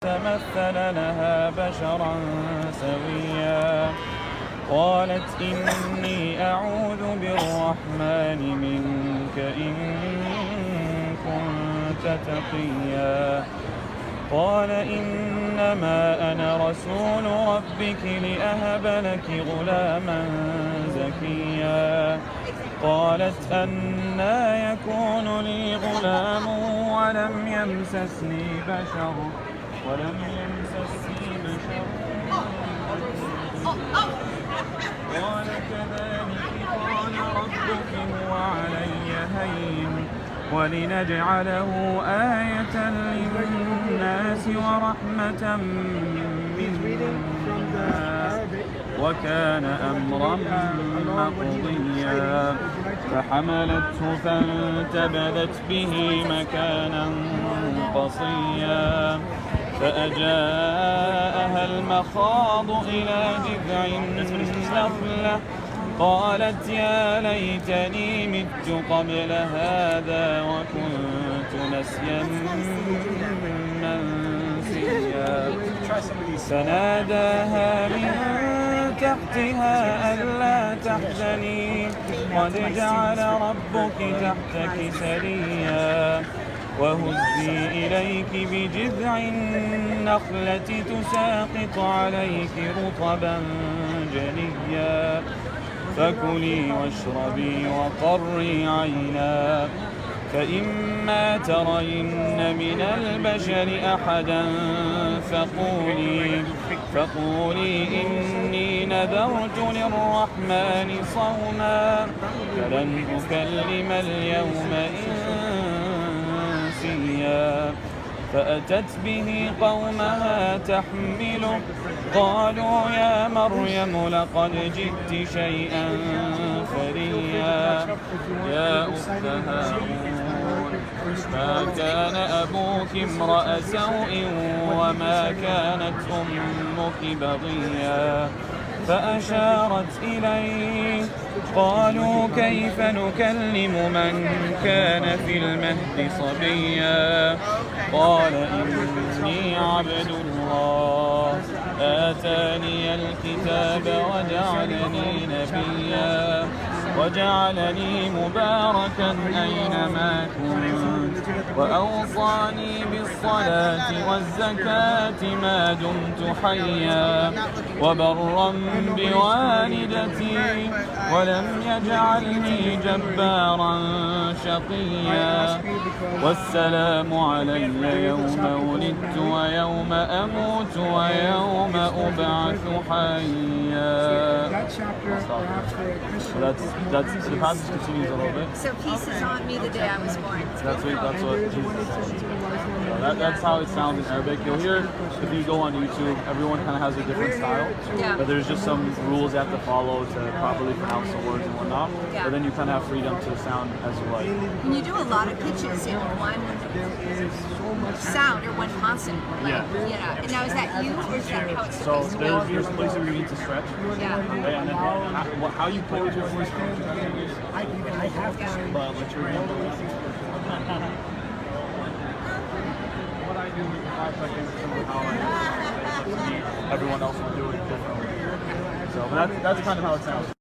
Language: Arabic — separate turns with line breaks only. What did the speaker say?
تمثل لها بشرا سويا قالت إني أعوذ بالرحمن منك إن كنت تقيا قال إنما أنا رسول ربك لأهب لك غلاما زكيا قالت أنى يكون لي غلام ولم يمسسني بشر قال كذلك قال ربك هو علي هين ولنجعله آية للناس ورحمة منا وكان أمرا مقضيا فحملته فانتبذت به مكانا قصيا فأجاءها المخاض إلى جذع النخلة قالت يا ليتني مت قبل هذا وكنت نسيا منسيا فناداها من تحتها ألا تحزني قد جعل ربك تحتك سريا وهزي إليك بجذع النخلة تساقط عليك رطبا جنيا فكلي واشربي وقري عينا فإما ترين من البشر أحدا فقولي إني نذرت للرحمن صوما فلن أكلم اليوم إنسيا فأتت به قومها تحمله قالوا يا مريم لقد جئت شيئا فريا يا أخت هارون ما كان أبوك امرأ سوء وما كانت أمك بغيا فأشارت إليه قالوا كيف نكلم من كان في المهد صبيا قال إني عبد الله آتاني الكتاب وجعلني نبيا وجعلني مباركا أينما كنت وأوصاني بالصلاة والزكاة ما دمت حيا وبرا بوالدتي ولم يجعلني جبارا شقيا والسلام علي يوم ولدت ويوم أموت ويوم أبعث حيا. That's the passage continues a little bit.
So peace is on me the day I was born.
That's what Jesus said. That's how it sounds in Arabic. You'll hear if you go on YouTube, everyone kind of has a different style.
Yeah.
But there's just some rules you have to follow to properly pronounce the words and whatnot.
Yeah.
But then you kind of have freedom to sound as you like.
And you do a lot of pitches in one sound or one consonant. Like,
Yeah.
You know. And now is that you or is that how it's
So
supposed to be?
there's places where you need to stretch.
Yeah.
Okay, and then how you play with your voice changes.
I have to.
But let your what I do in 5 seconds is similar to how everyone else will do it differently. So but that's kind of how it sounds.